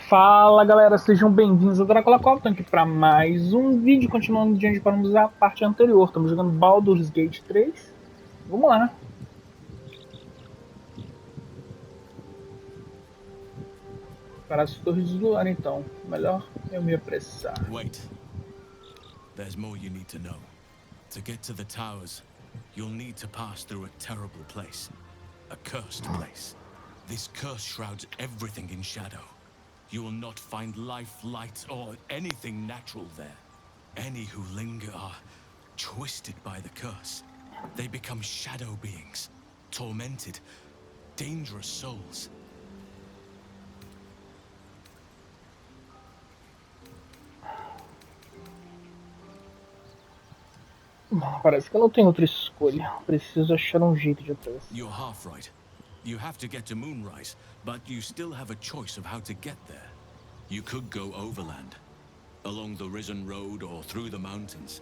Fala galera, sejam bem-vindos ao Dracola. Estamos aqui para mais um vídeo, continuando de onde paramos a parte anterior. Estamos jogando Baldur's Gate 3. Vamos lá. Para as torres do ar, então. Melhor eu me apressar. Wait. There's more you need to know. To get to the towers, you'll need to pass through a terrible place. A cursed place. This curse shrouds everything in shadow. You will not find life, light, or anything natural there. Any who linger are twisted by the curse. They become shadow beings, tormented, dangerous souls. Parece que eu não tenho outra escolha. Preciso achar um jeito de atravessar. You're half right. You have to get to Moonrise, but you still have a choice of how to get there. You could go overland, along the Risen Road or through the mountains.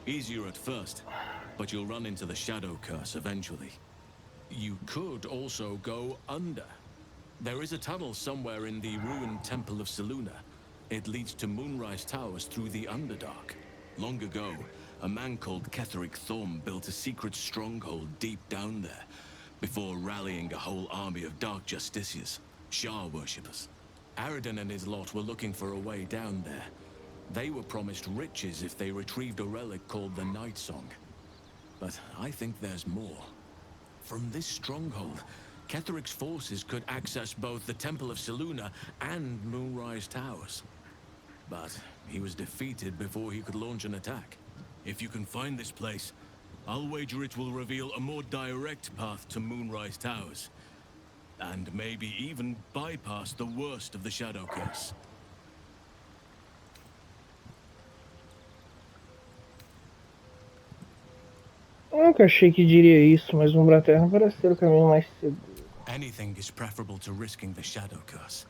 Easier at first, but you'll run into the Shadow Curse eventually. You could also go under. There is a tunnel somewhere in the ruined Temple of Selûne. It leads to Moonrise Towers through the Underdark. Long ago, a man called Ketheric Thorm built a secret stronghold deep down there, before rallying a whole army of Dark Justiciars, Shah worshippers. Aridon and his lot were looking for a way down there. They were promised riches if they retrieved a relic called the Night Song. But I think there's more. From this stronghold, Ketheric's forces could access both the Temple of Selûne and Moonrise Towers. But he was defeated before he could launch an attack. If you can find this place, I'll wager it will reveal a more direct path to Moonrise Towers. And maybe even bypass the worst of the Shadow Curse. Eu nunca achei que diria isso, mas Umbraterra parece ser o caminho mais seguro. Anything is preferable to risking the Shadow Curse.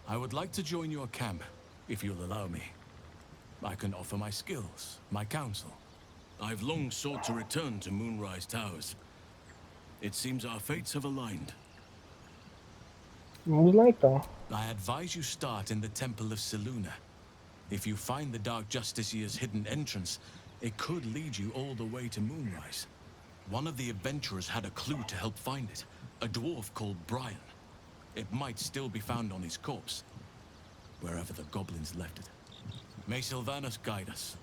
I would like to join your camp, if you'll allow me. I can offer my skills, my counsel. I've long sought to return to Moonrise Towers. It seems our fates have aligned. Vamos lá então. I advise you start in the Temple of Selûne. If you find the Dark Justiciar's hidden entrance, it could lead you all the way to Moonrise. One of the adventurers had a clue to help find it, a dwarf called Brian. It might still be found on his corpse, wherever the goblins left it. May Sylvanas guide us.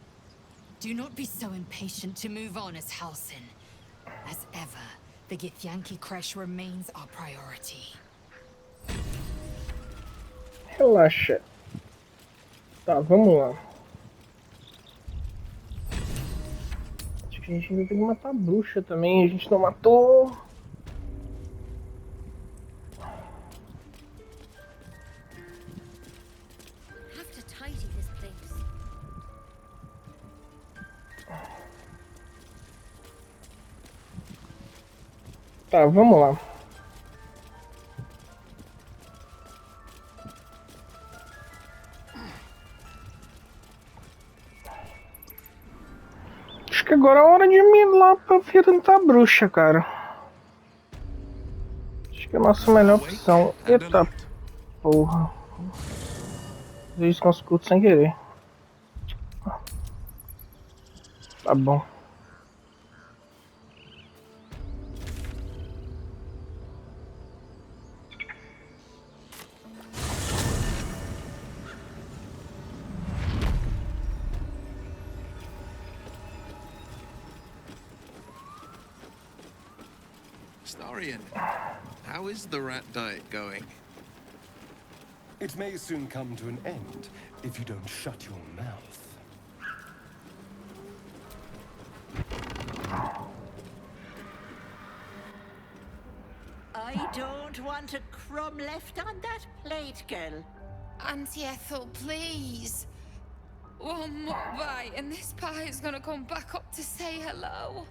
Do not be so impatient to move on as Halsin. As ever, the Githyanki Crash remains our priority. Relaxa. Tá, vamos lá. Acho que a gente ainda tem que matar a bruxa também. A gente não matou. Have to tidy this place. Tá, vamos lá. Acho que agora é hora de me ir lá pra enfrentar a bruxa, cara. Acho que é a nossa melhor opção. Eita porra. Fiz isso com os cultos sem querer. Tá bom. Starian, how is the rat diet going? It may soon come to an end if you don't shut your mouth. I don't want a crumb left on that plate, girl. Auntie Ethel, please. One more bite and this pie is gonna come back up to say hello.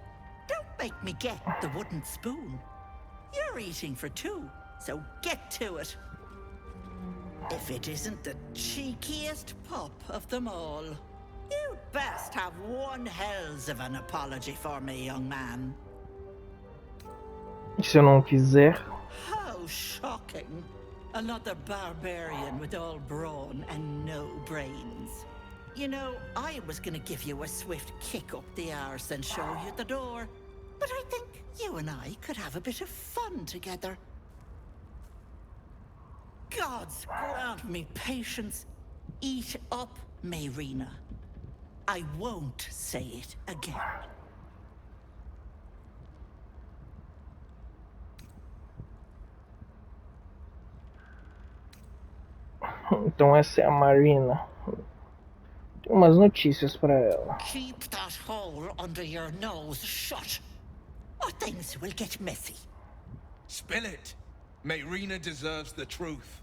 Don't make me get the wooden spoon. You're eating for two, so get to it. If it isn't the cheekiest pup of them all. You'd best have one hells of an apology for me, young man. Se eu não quiser. How shocking. Another barbarian with all brawn and no brains. You know, I was gonna give you a swift kick up the arse and show you the door. But I think you and I could have a bit of fun together. Gods grant me patience. Eat up, Mayrina. I won't say it again. Então essa é a Marina. Tem umas notícias pra ela. Keep that hole under your nose shut, or things will get messy. Spill it. Mayrina deserves the truth.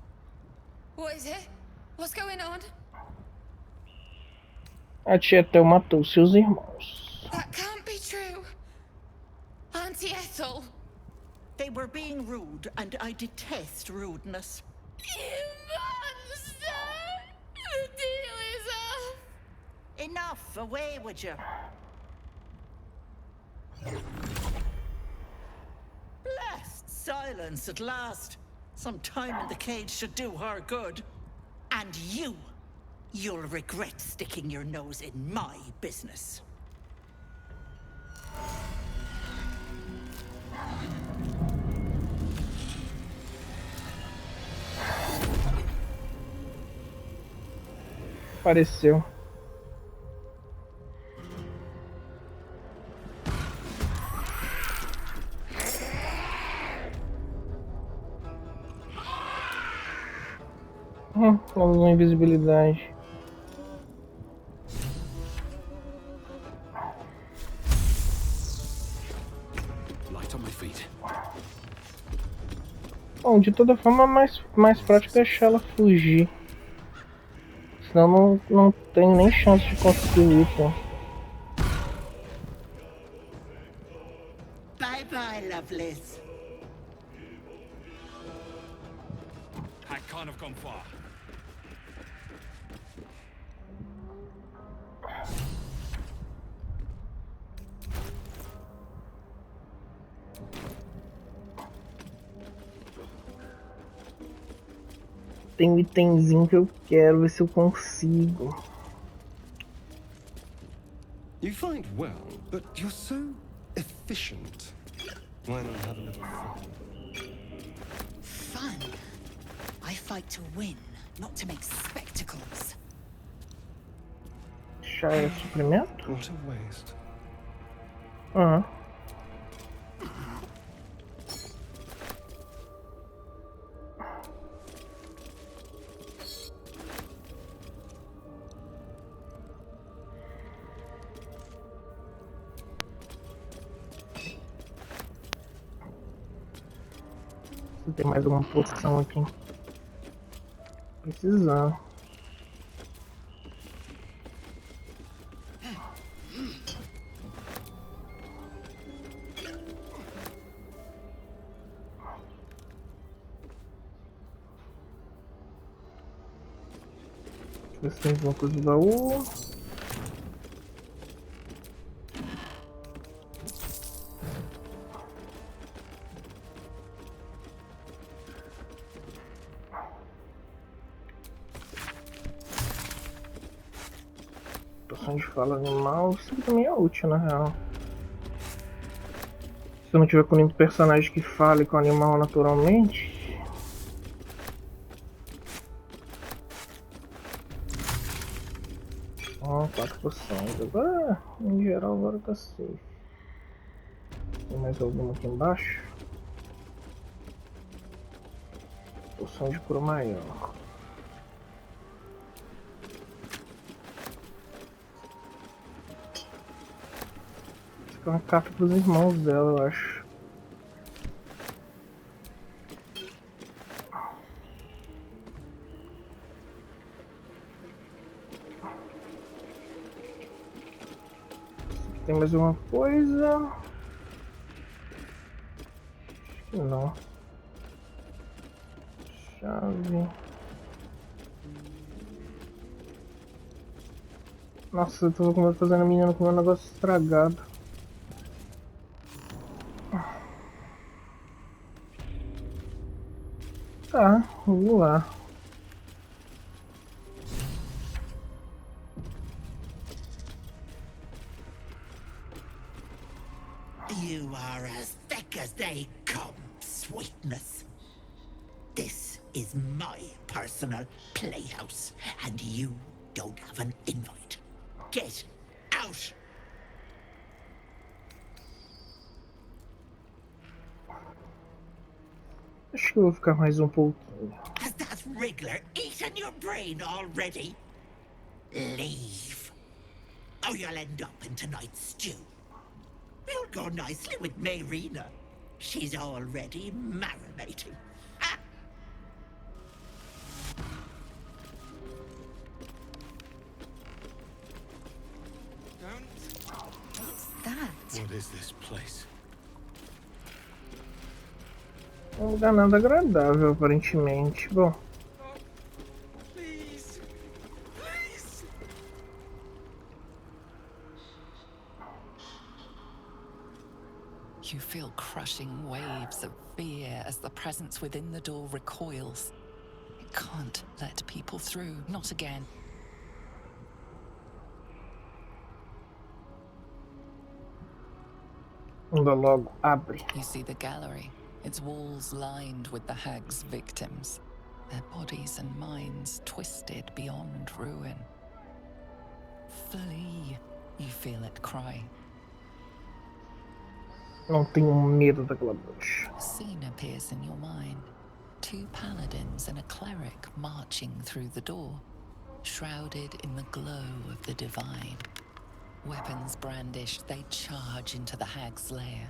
What is it? What's going on? A tia Ethel matou seus irmãos. That can't be true. Auntie Ethel. They were being rude, and I detest rudeness. You monster! The deal is off. Enough, away with you. Blessed silence at last. Some time in the cage should do her good. And you'll regret sticking your nose in my business. Apareceu. Ela usou invisibilidade. Light on my feet. Bom, de toda forma, mais prático deixar ela fugir. Senão não tenho nem chance de conseguir o item. Bye bye, lovelies. I can't have gone far. Tem um itemzinho que eu quero ver se eu consigo. You fight well, but you're so efficient. Why not have a little fun? Fun? I fight to win, not to make spectacles. Chá é suprimento? What a waste. Aham. Tem mais alguma poção aqui. Precisando. Deixa eu ver se tem alguma coisa do baú. De fala animal, isso também é útil na real. Se eu não tiver com nenhum personagem que fale com o animal naturalmente. Ó, 4 poções. Agora, em geral, agora tá safe. Tem mais alguma aqui embaixo? Poção de cura maior. Uma carta pros irmãos dela, eu acho. Tem mais alguma coisa? Acho que não. Chave. Nossa, eu tô fazendo a menina com um negócio estragado. Tá, vamos lá. You are as thick as they come, sweetness. This is my personal playhouse, and you don't have an invite. Get out! Acho que eu vou ficar mais um pouquinho. Has that wriggler eaten your brain already? Leave, or you'll end up in tonight's stew. You'll go nicely with Mayrina. She's already marinating. Ah! What's that? What is this place? Um lugar nada agradável, aparentemente. Bom, Please. Please. You feel crushing waves of fear as the presence within the door recoils. It can't let people through, not again. anda logo, abre. You see the gallery, its walls lined with the hag's victims, their bodies and minds twisted beyond ruin. Flee, you feel it cry. Não tenho medo daquela bruxa. A scene appears in your mind. 2 paladins and a cleric marching through the door, shrouded in the glow of the divine. Weapons brandished, they charge into the hag's lair.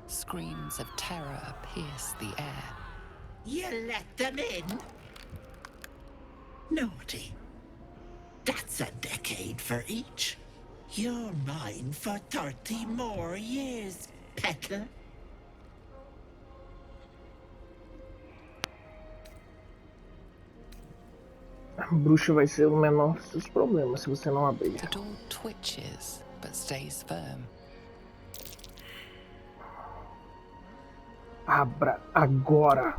Screams of terror pierce the air. You let them in? Naughty. That's a decade for each. You're mine for 30 more years, peddler. A bruxa vai ser o menor dos seus problemas se você não abrir. The door twitches, but stays firm. Abra agora.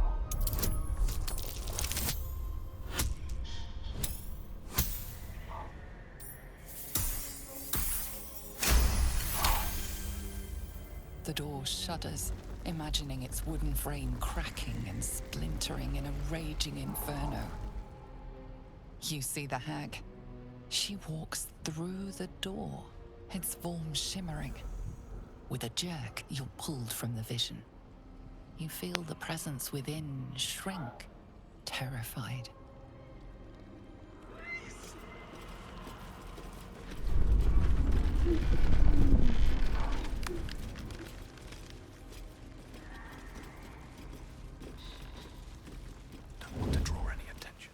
The door shudders, imagining its wooden frame cracking and splintering in a raging inferno. You see the hag. She walks through the door, its form shimmering. With a jerk, you're pulled from the vision. You feel the presence within shrink, terrified. Don't want to draw any attention.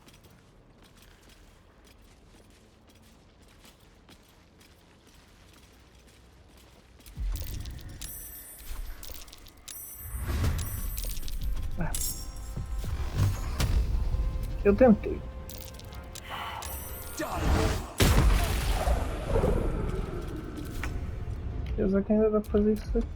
Eu tentei. Apesar que ainda dá pra fazer isso aqui.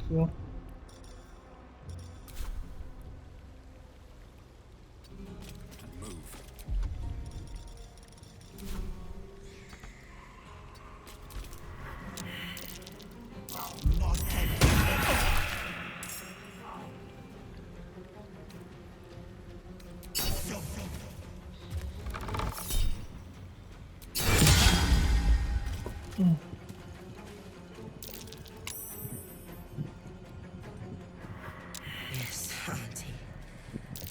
Yes, Auntie.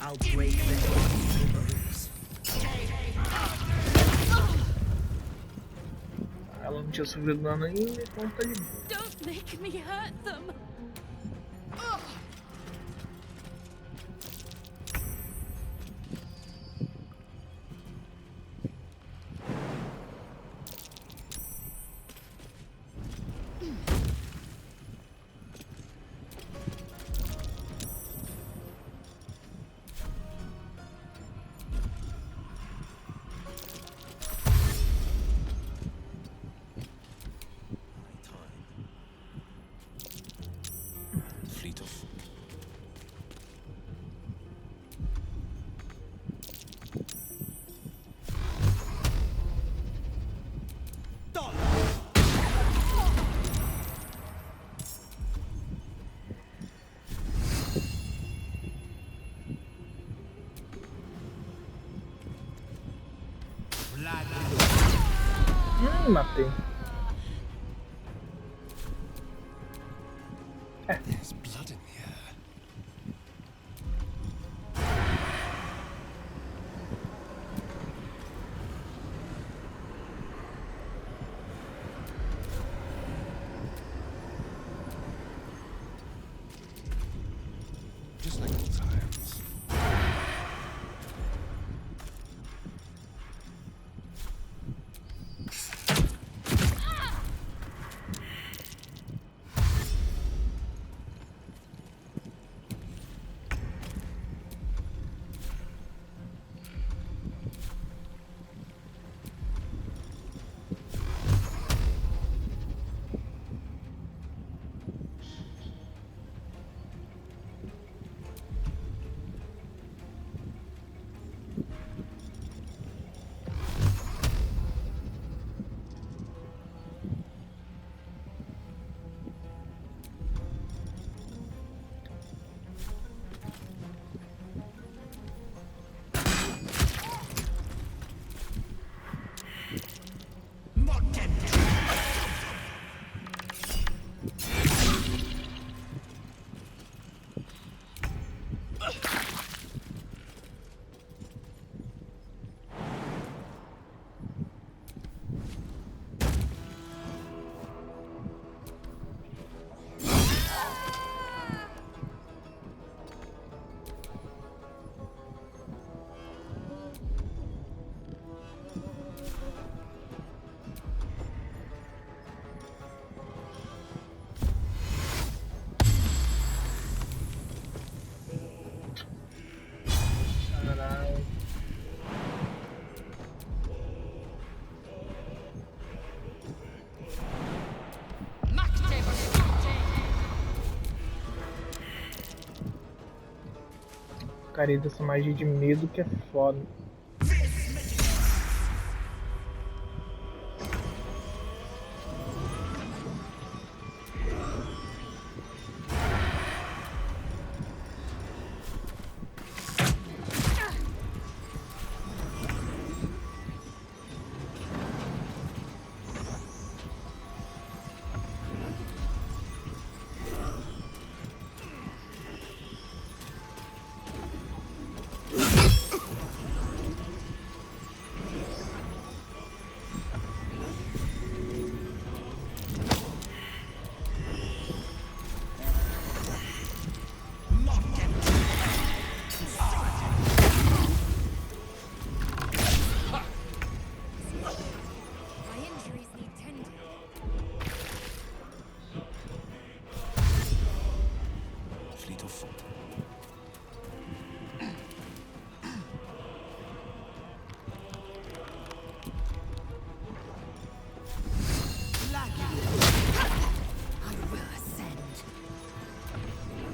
I'll break the bones. Ela não tinha sofrido dano ainda, então tá de boa. Don't make me hurt them. Fleet of matei. There's blood in the air. Just like old times. Cara, dessa magia de medo que é foda.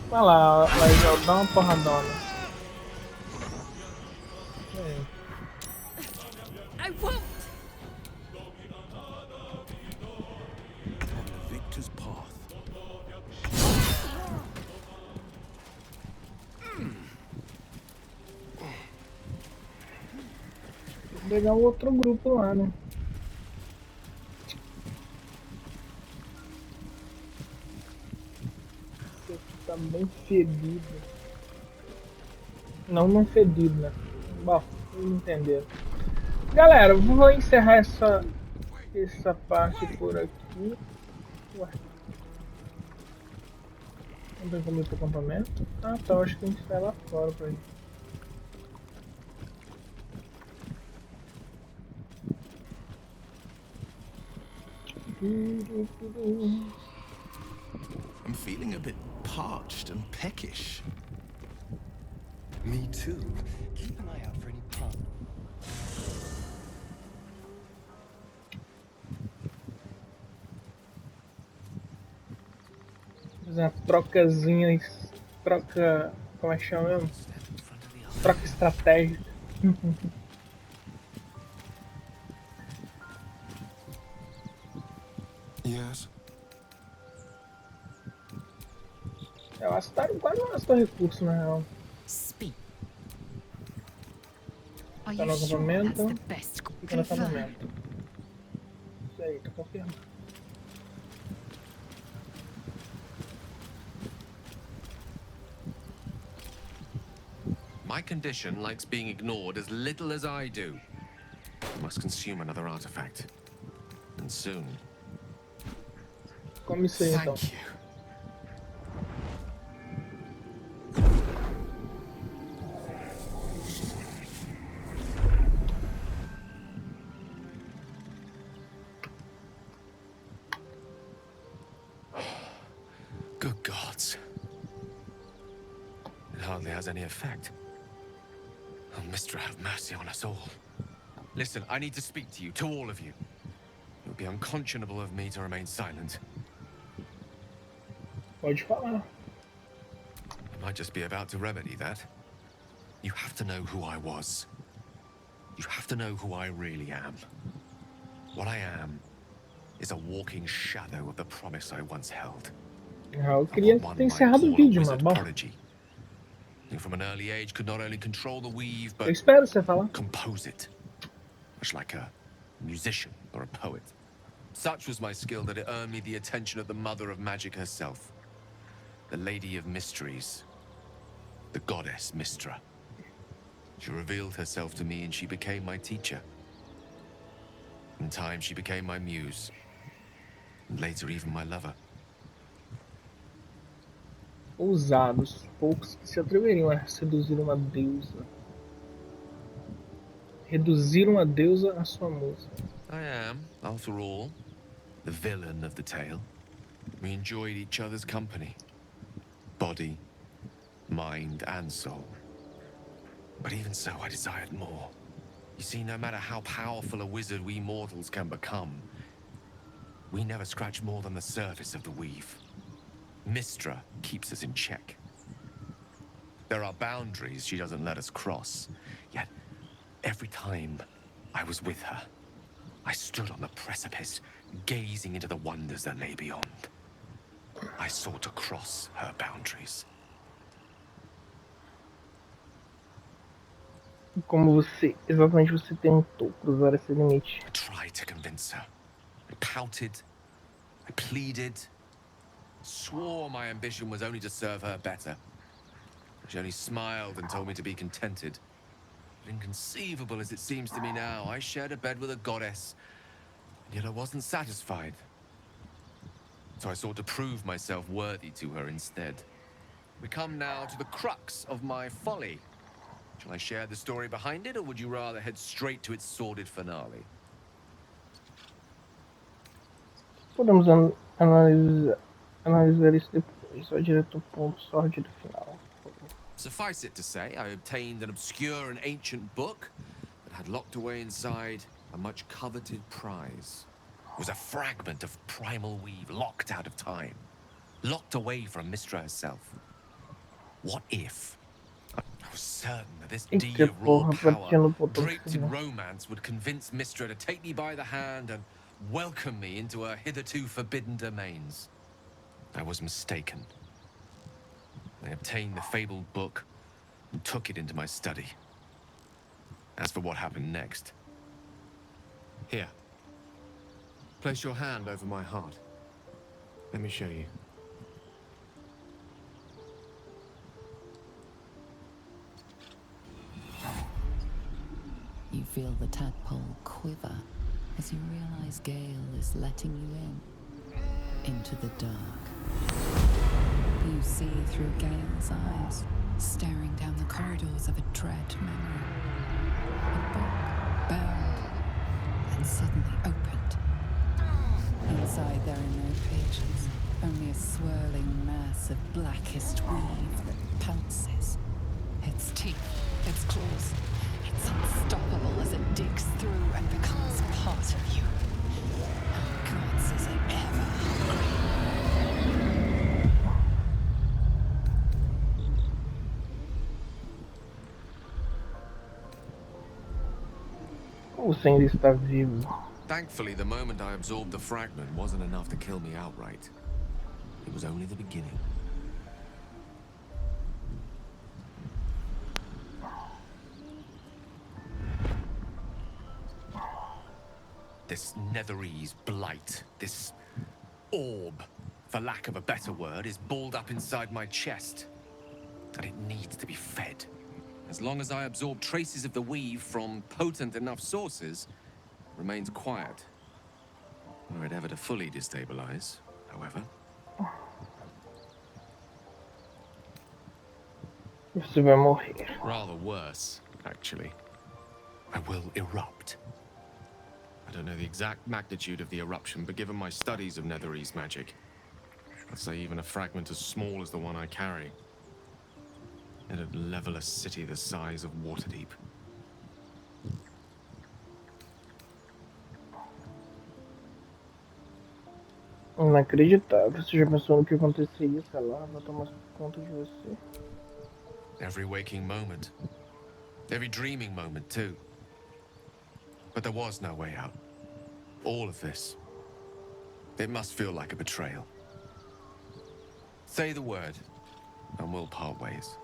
Olha lá, vai dar uma porradona. I won't. On the victor's path. Vou pegar o outro grupo lá, né? Esse aqui tá bem fedido. Não fedido, né? Bom, vocês entenderam. Galera, eu vou encerrar essa parte por aqui. Ué. Não tem como ir pro acampamento? Ah, tá, acho que a gente vai lá fora pra ir. I'm feeling a bit parched and peckish. Me too. Keep an eye out for any pun. Fazer uma trocazinha, troca, como é que chama mesmo? Troca estratégica. Yes. Elas quase não gastou recurso na real. Speak. Are Tá no you sure acampamento. that's the best? Fica no Confirm. acampamento. Isso aí, tá confirmado. My condition likes being ignored as little as I do. I must consume another artifact. And soon. Come isso aí, então. Thank you. Good gods. It hardly has any effect. Oh, Mistra, have mercy on us all. Listen, I need to speak to you, to all of you. It would be unconscionable of me to remain silent. Pode falar. I might just be about to remedy that. You have to know who I was. You have to know who I really am. What I am is a walking shadow of the promise I once held. Eu queria ter encerrado o vídeo, mas bom. Who from an early age could not only control the weave, Eu but espero você falar. compose it. Much like a musician or a poet. Such was my skill that it earned me the attention of the mother of magic herself. The Lady of Mysteries. The goddess Mistra. She revealed herself to me and she became my teacher. In time, she became my muse. And later, even my lover. Ousados, poucos que se atreveriam a seduzir uma deusa. Reduzir uma deusa à sua musa. I am, after all, the villain of the tale. We enjoyed each other's company. Body, mind, and soul. But even so, I desired more. You see, no matter how powerful a wizard we mortals can become, we never scratch more than the surface of the weave. Mistra keeps us in check. There are boundaries she doesn't let us cross. Yet, every time I was with her, I stood on the precipice, gazing into the wonders that lay beyond. I sought to cross her boundaries. Como você, exatamente você tentou cruzar esse limite. I tried to convince her. I pouted. I pleaded. Swore my ambition was only to serve her better. She only smiled and told me to be contented. But inconceivable as it seems to me now, I shared a bed with a goddess, and yet I wasn't satisfied. So I sought to prove myself worthy to her instead. We come now to the crux of my folly. Shall I share the story behind it, or would you rather head straight to its sordid finale? Podemos analisar isso depois, só direto ao ponto sórdido final. Suffice it to say, I obtained an obscure and ancient book that had locked away inside a much coveted prize. It was a fragment of primal weave, locked out of time, locked away from Mistra herself. What if? I was certain that this deed of raw power, draped in romance, would convince Mistra to take me by the hand and welcome me into her hitherto forbidden domains. I was mistaken. I obtained the fabled book and took it into my study. As for what happened next, here, place your hand over my heart. Let me show you. You feel the tadpole quiver as you realize Gale is letting you into the dark. You see through Gale's eyes, staring down the corridors of a dread memory. A book bound and suddenly opened. Inside there are no pages, only a swirling mass of blackest weave that pounces. Its teeth, its claws, it's unstoppable as it digs through and becomes part of you. Oh gods, is it ever hungry? O sangue está vivo. Thankfully, the moment I absorbed the fragment wasn't enough to kill me outright. It was only the beginning. This Netherese blight, this orb, for lack of a better word, is balled up inside my chest. And it needs to be fed. As long as I absorb traces of the weave from potent enough sources, it remains quiet. Were it ever to fully destabilize, however. Você vai morrer. Rather worse, actually. I will erupt. I don't know the exact magnitude of the eruption, but given my studies of Netherese magic, I'd say even a fragment as small as the one I carry, it'd level a city the size of Waterdeep. Inacreditável. Você já pensou no que aconteceria, sei lá, vai tomar conta de você. Every waking moment. Every dreaming moment, too. But there was no way out. All of this. It must feel like a betrayal. Say the word, and we'll part ways.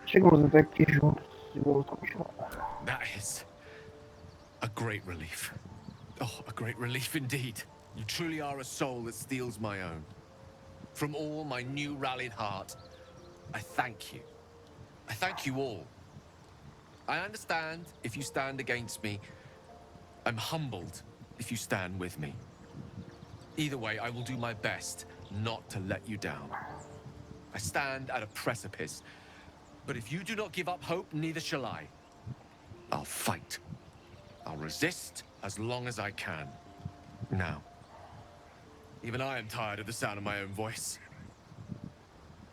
Chegamos até aqui juntos e vamos continuar. That is a great relief. Oh, a great relief indeed. You truly are a soul that steals my own. From all my new rallied heart, I thank you. I thank you all. I understand if you stand against me. I'm humbled if you stand with me. Either way, I will do my best not to let you down. I stand at a precipice, but if you do not give up hope, neither shall I. I'll fight. I'll resist as long as I can. Now, even I am tired of the sound of my own voice.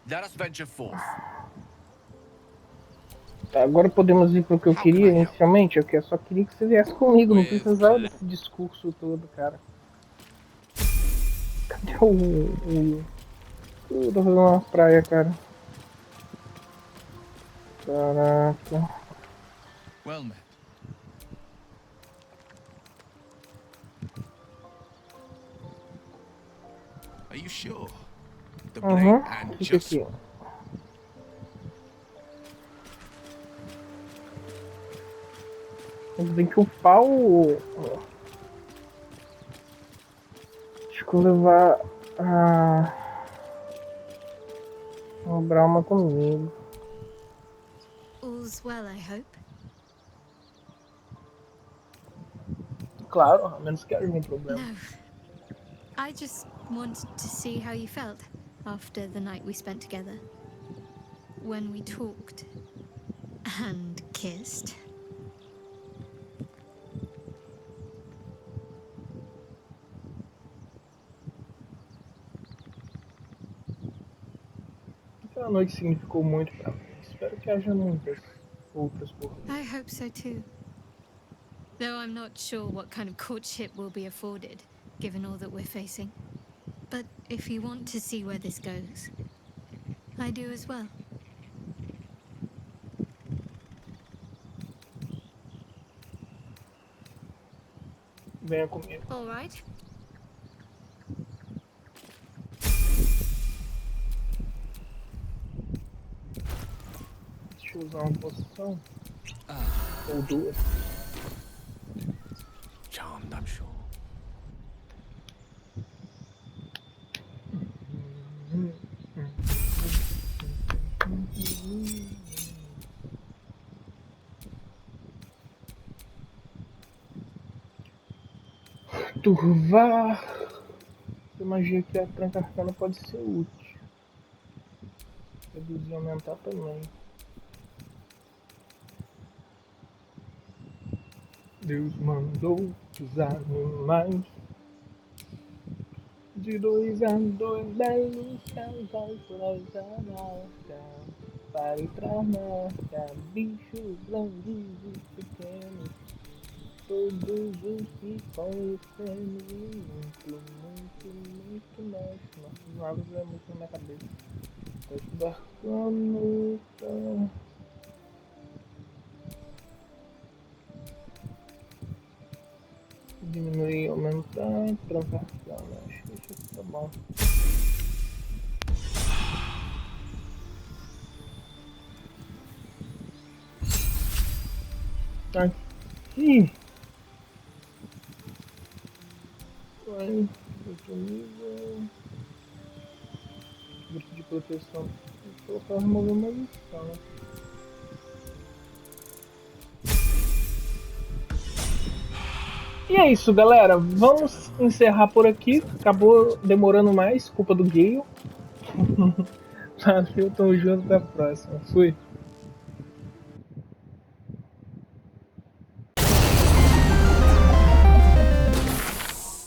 Let us venture forth. Tá, agora podemos ir pro que eu queria inicialmente. Eu só queria que você viesse comigo, não precisava desse discurso todo, cara. Cadê eu tô fazendo uma praia, cara. Caraca. Well met. Are you sure? The blade and Fica just... aqui. Tem que upar o... Deixa eu levar a Brahma comigo. All's well, I hope. Claro, a menos que haja algum problema. No. I just wanted to see how you felt after the night we spent together. When we talked and kissed. Aquela noite significou muito pra mim. Espero que haja muitas outras por mim. I hope so too. Though I'm not sure what kind of courtship will be afforded, given all that we're facing. But if you want to see where this goes, I do as well. Venha comigo. All right. Deixa eu usar uma poção. Ou duas. Charmed, I'm sure. Turvar. Essa magia aqui, a tranca arcana pode ser útil. Reduzir e aumentar também. Deus mandou os animais de 2 a 2 belos casais para ir pra marca, bichos grandes e pequenos, todos os que conhecemos, muito mais. Nossos naves é muito na minha cabeça. Tá estudando, diminuir, aumentar, trocar. Acho que isso tá bom. Aqui. Vai. Outro nível. Grupo de proteção. Vou colocar remover uma lição. E é isso, galera. Vamos encerrar por aqui. Acabou demorando mais, culpa do Gale. Valeu, tamo junto, até a próxima. Fui.